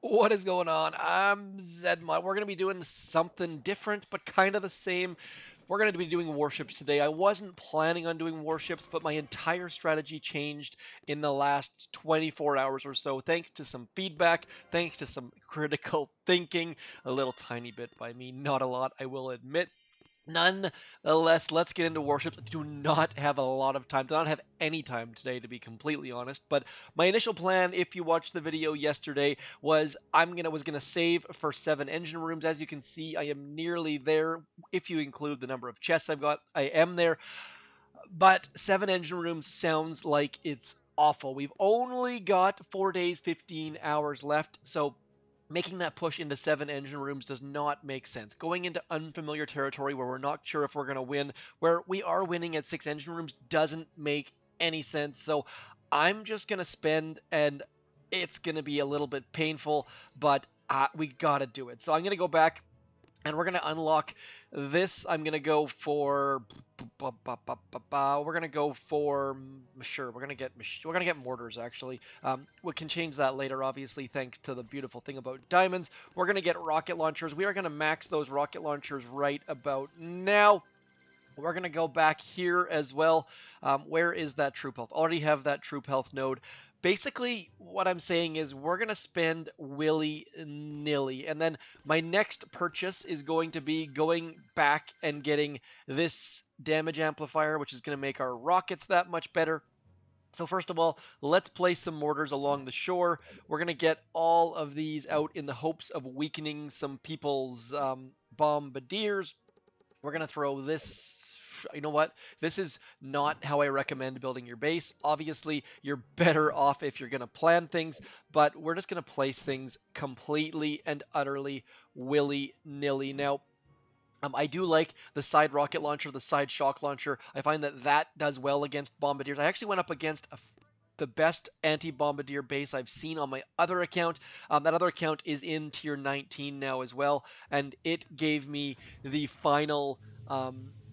What is going on? I'm Zedmod. We're going to be doing something different, but kind of the same. We're going to be doing warships today. I wasn't planning on doing warships, but my entire strategy changed in the last 24 hours or so, thanks to some feedback, thanks to some critical thinking, a little tiny bit by me, not a lot, I will admit. Nonetheless, let's get into warships. I do not have a lot of time, do not have any time today, to be completely honest. But my initial plan, if you watched the video yesterday, was I was gonna save for 7 engine rooms. As you can see, I am nearly there. If you include the number of chests I've got, I am there. But 7 engine rooms sounds like it's awful. We've only got 4 days, 15 hours left, so making that push into 7 engine rooms does not make sense. Going into unfamiliar territory where we're not sure if we're going to win, where we are winning at 6 engine rooms, doesn't make any sense. So I'm just going to spend, and it's going to be a little bit painful, but we got to do it. So I'm going to go back and we're going to unlock this. I'm going to go for we're going to go for sure we're going to get mortars actually. We can change that later, obviously, thanks to the beautiful thing about diamonds. We're going to get rocket launchers. We are going to max those rocket launchers right about now. We're going to go back here as well. Where is that troop health? Already have that troop health node. Basically, what I'm saying is we're going to spend willy-nilly. And then my next purchase is going to be going back and getting this damage amplifier, which is going to make our rockets that much better. So first of all, let's place some mortars along the shore. We're going to get all of these out in the hopes of weakening some people's bombardiers. We're going to throw this. You know what? This is not how I recommend building your base. Obviously, you're better off if you're going to plan things, but we're just going to place things completely and utterly willy-nilly. Now, I do like the side rocket launcher, the side shock launcher. I find that that does well against bombardiers. I actually went up against the best anti-bombardier base I've seen on my other account. That other account is in tier 19 now as well, and it gave me the final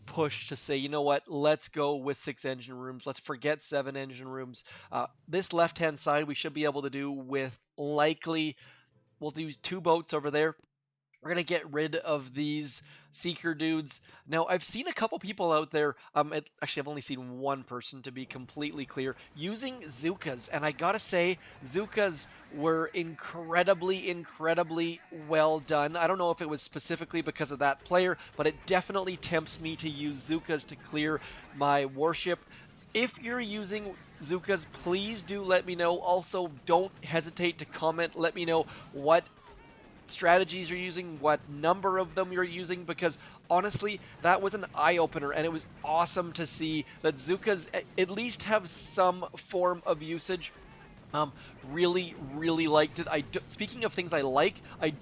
push to say, you know what, let's go with 6 engine rooms. Let's forget 7 engine rooms. This left-hand side we should be able to do with likely, we'll do 2 boats over there. We're going to get rid of these seeker dudes. Now, I've seen a couple people out there, actually, I've only seen one person, to be completely clear, using Zookas. And I gotta say, Zookas were incredibly well done. I don't know if it was specifically because of that player, but it definitely tempts me to use Zookas to clear my warship. If you're using Zookas, please do let me know. Also, don't hesitate to comment. Let me know what strategies you're using, what number of them you're using, because honestly, that was an eye-opener, and it was awesome to see that Zookas at least have some form of usage. Really liked it. Speaking of things I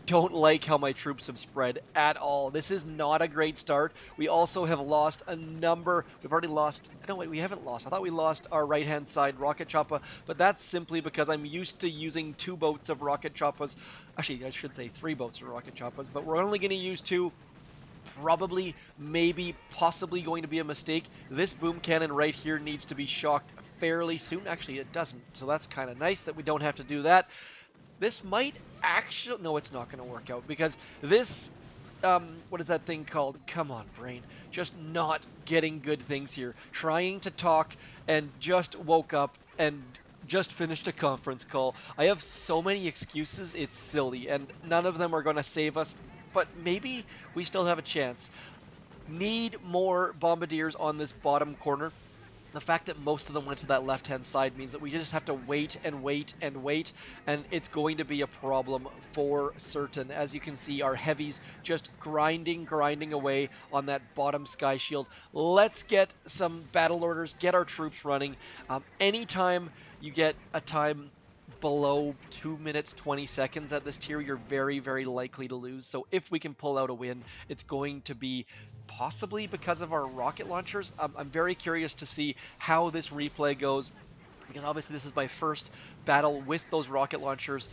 don't like how my troops have spread at all. This is not a great start. We also have lost a number. We've already lost. No, wait, we haven't lost. I thought we lost our right-hand side Rocket Choppa, but that's simply because I'm used to using 2 boats of Rocket Choppas. Actually, I should say 3 boats of Rocket Choppas, but we're only going to use 2. Probably, maybe, possibly going to be a mistake. This boom cannon right here needs to be shocked fairly soon. Actually, it doesn't, so that's kind of nice that we don't have to do that. This might actually... No, it's not going to work out, because this... what is that thing called? Come on, brain. Just not getting good things here. Trying to talk and just woke up and just finished a conference call. I have so many excuses, it's silly, and none of them are going to save us, but maybe we still have a chance. Need more bombardiers on this bottom corner. The fact that most of them went to that left-hand side means that we just have to wait and wait and wait, and it's going to be a problem for certain. As you can see, our heavies just grinding away on that bottom sky shield. Let's get some battle orders, get our troops running. Anytime you get a time below 2 minutes 20 seconds at this tier, you're very likely to lose. So if we can pull out a win, it's going to be possibly because of our rocket launchers. I'm very curious to see how this replay goes, because obviously this is my first battle with those rocket launchers,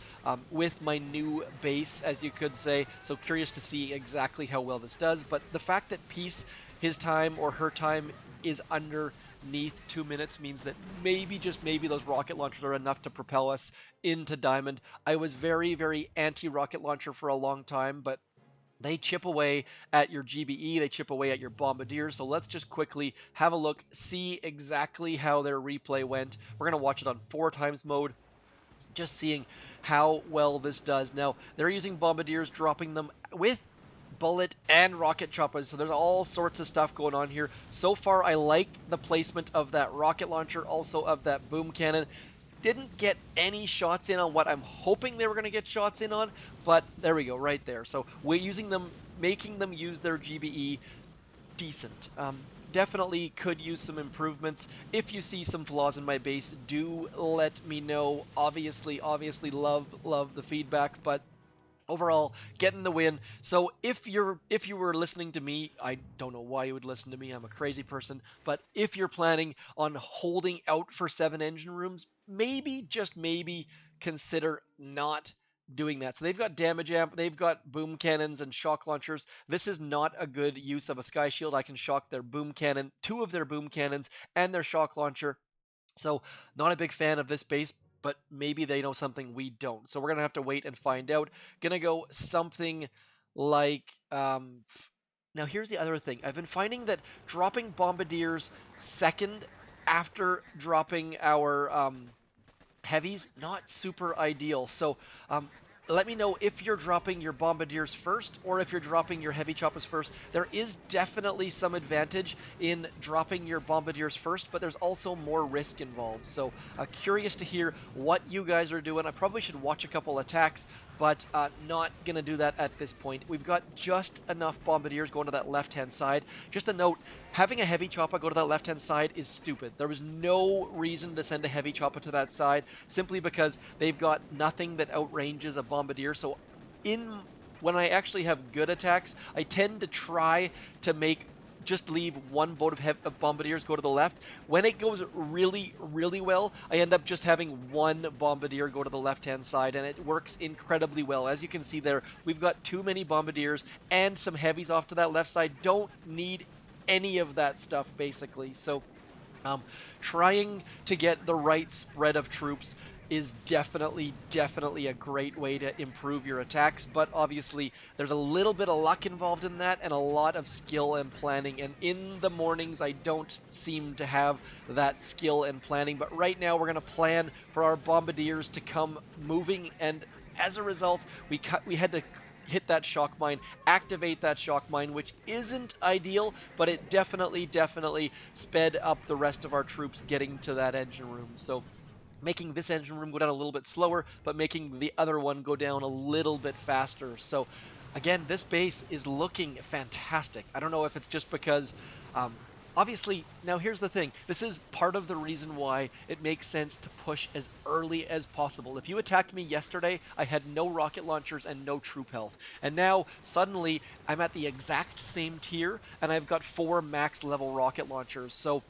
with my new base, as you could say. So curious to see exactly how well this does. But the fact that Peace, his time or her time, is under underneath 2 minutes means that maybe, just maybe, those rocket launchers are enough to propel us into Diamond. I was very, very anti-rocket launcher for a long time, but they chip away at your GBE, they chip away at your Bombardiers. So let's just quickly have a look, see exactly how their replay went. We're going to watch it on 4x mode, just seeing how well this does. Now, they're using Bombardiers, dropping them with bullet and rocket choppas, so there's all sorts of stuff going on here. So far, I like the placement of that rocket launcher, also of that boom cannon. Didn't get any shots in on what I'm hoping they were going to get shots in on, but there we go, right there. So we're using them, making them use their GBE, decent. Definitely could use some improvements. If you see some flaws in my base, do let me know. Obviously, love the feedback, but overall, getting the win. So if you were listening to me, I don't know why you would listen to me. I'm a crazy person, but if you're planning on holding out for 7 engine rooms, maybe, just maybe, consider not doing that. So they've got damage amp, they've got boom cannons and shock launchers. This is not a good use of a sky shield. I can shock their boom cannon, 2 of their boom cannons, and their shock launcher. So, not a big fan of this base, but maybe they know something we don't. So, we're going to have to wait and find out. Gonna go something like. Now, here's the other thing. I've been finding that dropping Bombardiers second after dropping our heavies, not super ideal. So, let me know if you're dropping your Bombardiers first or if you're dropping your Heavy Choppas first. There is definitely some advantage in dropping your Bombardiers first, but there's also more risk involved. So curious to hear what you guys are doing. I probably should watch a couple attacks, but not going to do that at this point. We've got just enough Bombardiers going to that left-hand side. Just a note, having a Heavy Choppa go to that left-hand side is stupid. There was no reason to send a Heavy Choppa to that side, simply because they've got nothing that outranges a Bombardier. So when I actually have good attacks, I tend to try to just leave one boat of Bombardiers go to the left. When it goes really, really well, I end up just having one Bombardier go to the left-hand side, and it works incredibly well. As you can see there, we've got too many Bombardiers and some heavies off to that left side. Don't need any of that stuff, basically. So trying to get the right spread of troops is definitely a great way to improve your attacks, but obviously there's a little bit of luck involved in that and a lot of skill and planning, and in the mornings I don't seem to have that skill and planning. But right now we're going to plan for our Bombardiers to come moving, and as a result we had to hit that shock mine, activate that shock mine, which isn't ideal, but it definitely sped up the rest of our troops getting to that engine room. So making this engine room go down a little bit slower, but making the other one go down a little bit faster. So again, this base is looking fantastic. I don't know if it's just because obviously, now here's the thing. This is part of the reason why it makes sense to push as early as possible. If you attacked me yesterday, I had no rocket launchers and no troop health. And now, suddenly, I'm at the exact same tier, and I've got 4 max level rocket launchers. So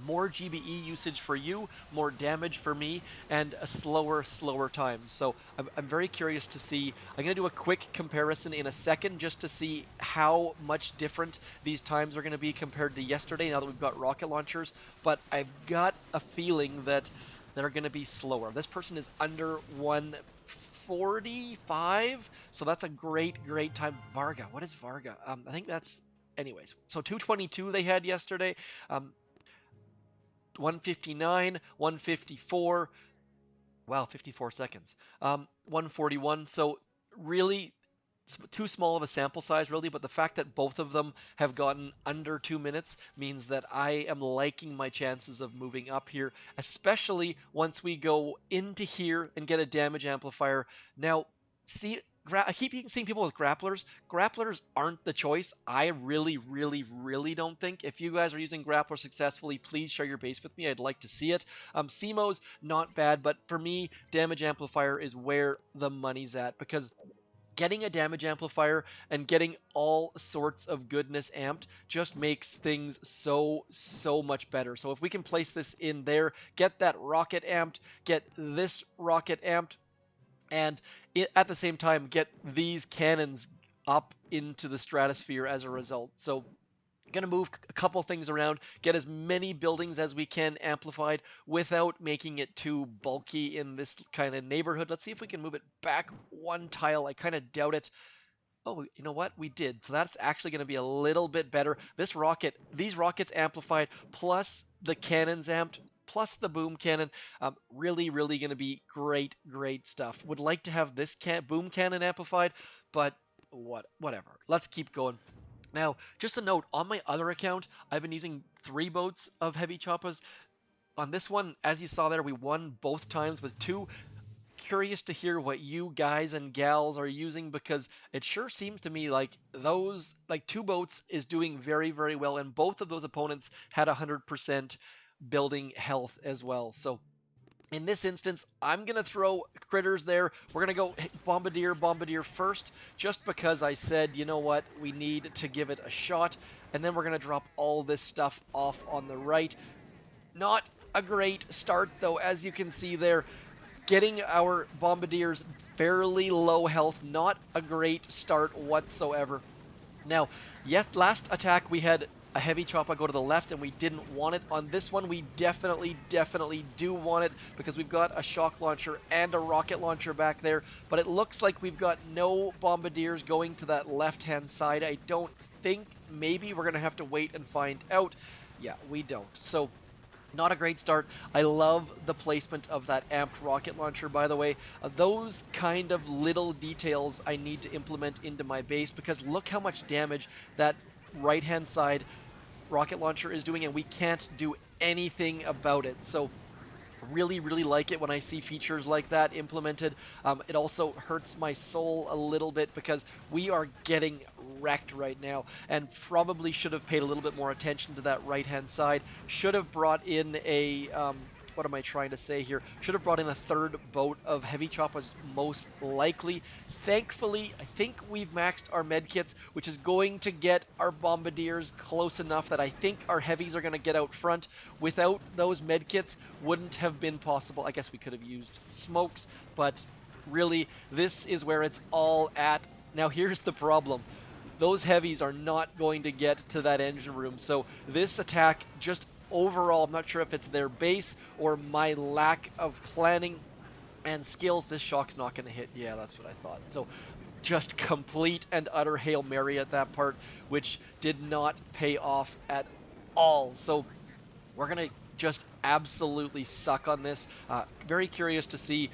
more GBE usage for you, more damage for me, and a slower time. So I'm very curious to see. I'm going to do a quick comparison in a second just to see how much different these times are going to be compared to yesterday now that we've got rocket launchers, but I've got a feeling that they're going to be slower. This person is under 145, so that's a great time. Varga, what is Varga? I think that's, anyways, so 222 they had yesterday. 159, 154. Wow, 54 seconds. 141. So really too small of a sample size, really, but the fact that both of them have gotten under 2 minutes means that I am liking my chances of moving up here, especially once we go into here and get a damage amplifier. Now, see, I keep seeing people with grapplers. Grapplers aren't the choice. I really don't think. If you guys are using grappler successfully, please share your base with me. I'd like to see it. CMO's not bad, but for me, damage amplifier is where the money's at, because getting a damage amplifier and getting all sorts of goodness amped just makes things so much better. So if we can place this in there, get that rocket amped, get this rocket amped, and at the same time get these cannons up into the stratosphere as a result. So Going to move a couple things around, get as many buildings as we can amplified without making it too bulky in this kind of neighborhood. Let's see if we can move it back one tile. I kind of doubt it. Oh, you know what? We did. So that's actually going to be a little bit better. These rockets amplified, plus the cannons amped, plus the boom cannon, really, really going to be great, great stuff. Would like to have this boom cannon amplified, but whatever. Let's keep going. Now, just a note, on my other account, I've been using 3 boats of Heavy Choppas. On this one, as you saw there, we won both times with 2. Curious to hear what you guys and gals are using, because it sure seems to me like those, like 2 boats is doing very, very well, and both of those opponents had 100% building health as well. So in this instance, I'm going to throw critters there. We're going to go Bombardier first, just because I said, you know what, we need to give it a shot. And then we're going to drop all this stuff off on the right. Not a great start, though, as you can see there. Getting our Bombardiers fairly low health, not a great start whatsoever. Now, yes, last attack we had a Heavy Choppa go to the left and we didn't want it. On this one, we definitely do want it, because we've got a shock launcher and a rocket launcher back there, but it looks like we've got no Bombardiers going to that left-hand side. I don't think. Maybe we're going to have to wait and find out. Yeah, we don't. So not a great start. I love the placement of that amped rocket launcher, by the way. Those kind of little details I need to implement into my base, because look how much damage that right-hand side rocket launcher is doing, and we can't do anything about it. So really, really like it when I see features like that implemented. It also hurts my soul a little bit, because we are getting wrecked right now, and probably should have paid a little bit more attention to that right-hand side. Should have brought in a what am I trying to say here? Should have brought in a 3rd boat of Heavy Choppas, most likely. Thankfully, I think we've maxed our medkits, which is going to get our Bombardiers close enough that I think our Heavies are going to get out front. Without those medkits, wouldn't have been possible. I guess we could have used smokes, but really, this is where it's all at. Now, here's the problem. Those Heavies are not going to get to that engine room, so this attack just overall, I'm not sure if it's their base or my lack of planning and skills, this shock's not going to hit. Yeah, that's what I thought. So just complete and utter Hail Mary at that part, which did not pay off at all. So we're going to just absolutely suck on this. Very curious to see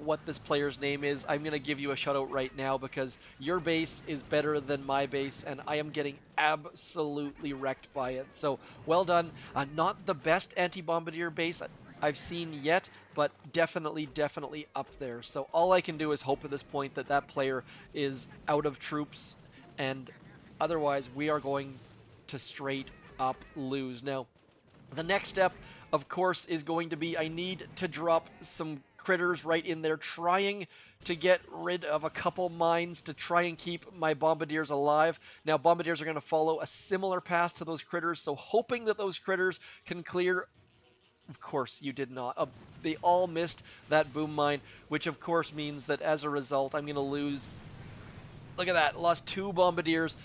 what this player's name is. I'm going to give you a shout out right now, because your base is better than my base, and I am getting absolutely wrecked by it. So well done. Not the best anti-bombardier base I've seen yet, but definitely up there. So all I can do is hope at this point that that player is out of troops, and otherwise we are going to straight up lose. Now, the next step, of course, is going to be I need to drop some critters right in there, trying to get rid of a couple mines to try and keep my Bombardiers alive. Now, Bombardiers are going to follow a similar path to those critters, so hoping that those critters can clear. Of course, you did not. They all missed that boom mine, which of course means that as a result, I'm going to lose. Look at that, lost 2 Bombardiers,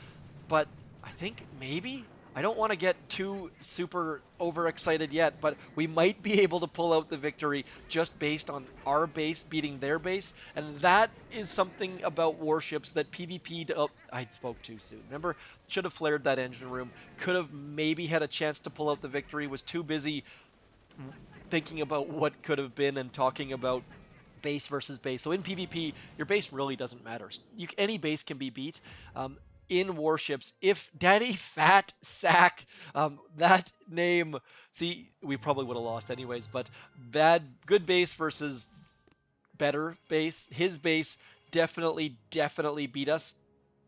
but I think maybe I don't want to get too super overexcited yet, but we might be able to pull out the victory just based on our base beating their base, and that is something about warships that PvP. Oh, I spoke too soon. Remember, should have flared that engine room. Could have maybe had a chance to pull out the victory. Was too busy thinking about what could have been and talking about base versus base. So in PvP, your base really doesn't matter. Any base can be beat. In warships, if Daddy Fat Sack, that name, see, we probably would have lost anyways, but good base versus better base, his base definitely beat us.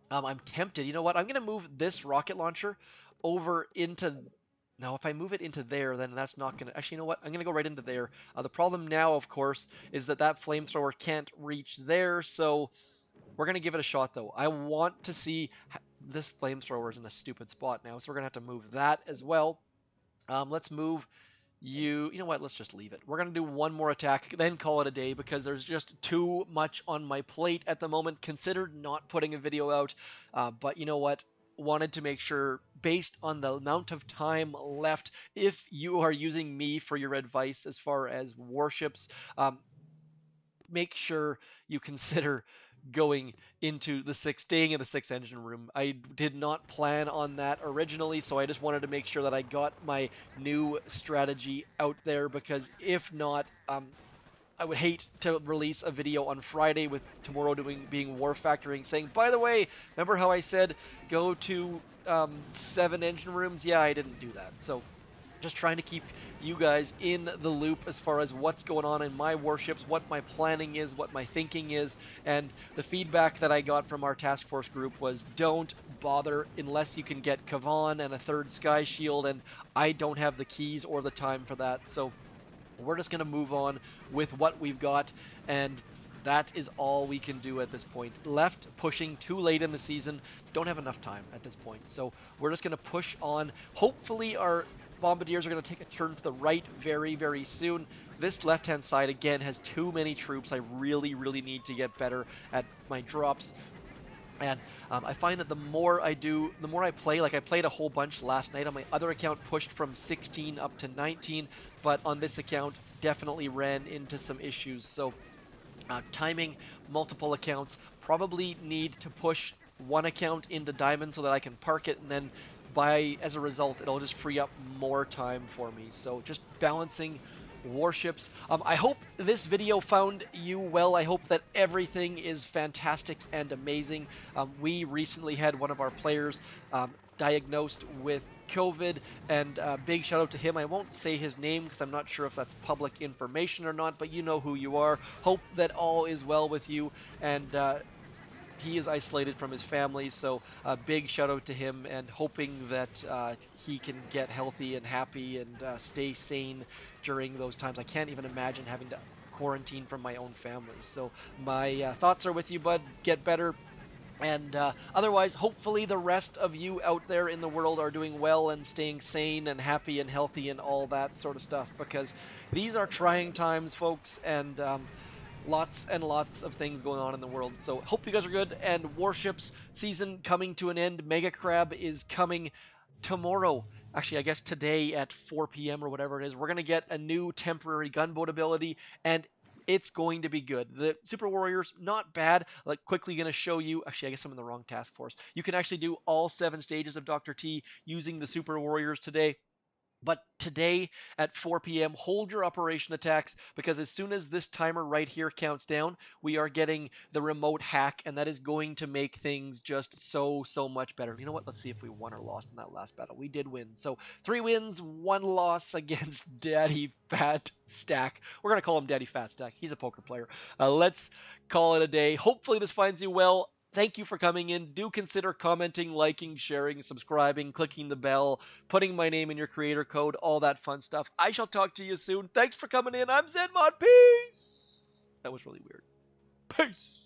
I'm tempted. You know what? I'm going to move this rocket launcher over into. Now, if I move it into there, then that's not going to. Actually, you know what? I'm going to go right into there. The problem now, of course, is that flamethrower can't reach there, so we're going to give it a shot, though. I want to see. This flamethrower is in a stupid spot now, so we're going to have to move that as well. Let's move you. You know what? Let's just leave it. We're going to do one more attack, then call it a day, because there's just too much on my plate at the moment. Considered not putting a video out, but you know what? wanted to make sure, based on the amount of time left, if you are using me for your advice as far as warships, um, make sure you consider going into the six, staying in the six engine room. I did not plan on that originally, so I just wanted to make sure that I got my new strategy out there, because if not, I would hate to release a video on Friday with tomorrow being war factoring, saying, by the way, remember how I said go to seven engine rooms? Yeah, I didn't do that. So just trying to keep you guys in the loop as far as what's going on in my warships, what my planning is, what my thinking is. And the feedback that I got from our task force group was, don't bother unless you can get Kavan and a third Sky Shield, and I don't have the keys or the time for that. So we're just going to move on with what we've got, and that is all we can do at this point. Left pushing too late in the season, don't have enough time at this point. So we're just going to push on. Hopefully our Bombardiers are going to take a turn to the right very, very soon. This left-hand side, again, has too many troops. I really, really need to get better at my drops. And I find that the more I do, the more I play, like I played a whole bunch last night on my other account, pushed from 16 up to 19, but on this account, definitely ran into some issues. So timing multiple accounts, probably need to push one account into diamond so that I can park it, and then as a result, it'll just free up more time for me. So just balancing warships. I hope this video found you well. I hope that everything is fantastic and amazing. We recently had one of our players diagnosed with COVID, and big shout out to him. I won't say his name because I'm not sure if that's public information or not, but you know who you are. Hope that all is well with you, and he is isolated from his family, so a big shout out to him, and hoping that he can get healthy and happy and stay sane during those times. I can't even imagine having to quarantine from my own family. So my thoughts are with you, bud. Get better. And otherwise, hopefully the rest of you out there in the world are doing well and staying sane and happy and healthy and all that sort of stuff, because these are trying times, folks, and lots and lots of things going on in the world. So hope you guys are good, and Warships season coming to an end. Mega Crab is coming tomorrow. Actually, I guess today at 4 p.m. or whatever it is. We're going to get a new temporary gunboat ability, and it's going to be good. The Super Warriors, not bad. Like, quickly going to show you. Actually, I guess I'm in the wrong task force. You can actually do all 7 stages of Dr. T using the Super Warriors today. But today at 4 p.m., hold your operation attacks, because as soon as this timer right here counts down, we are getting the remote hack, and that is going to make things just so much better. You know what? Let's see if we won or lost in that last battle. We did win. So 3 wins, 1 loss against Daddy Fat Stack. We're going to call him Daddy Fat Stack. He's a poker player. Let's call it a day. Hopefully this finds you well. Thank you for coming in. Do consider commenting, liking, sharing, subscribing, clicking the bell, putting my name in your creator code, all that fun stuff. I shall talk to you soon. Thanks for coming in. I'm Zenmod. Peace. That was really weird. Peace.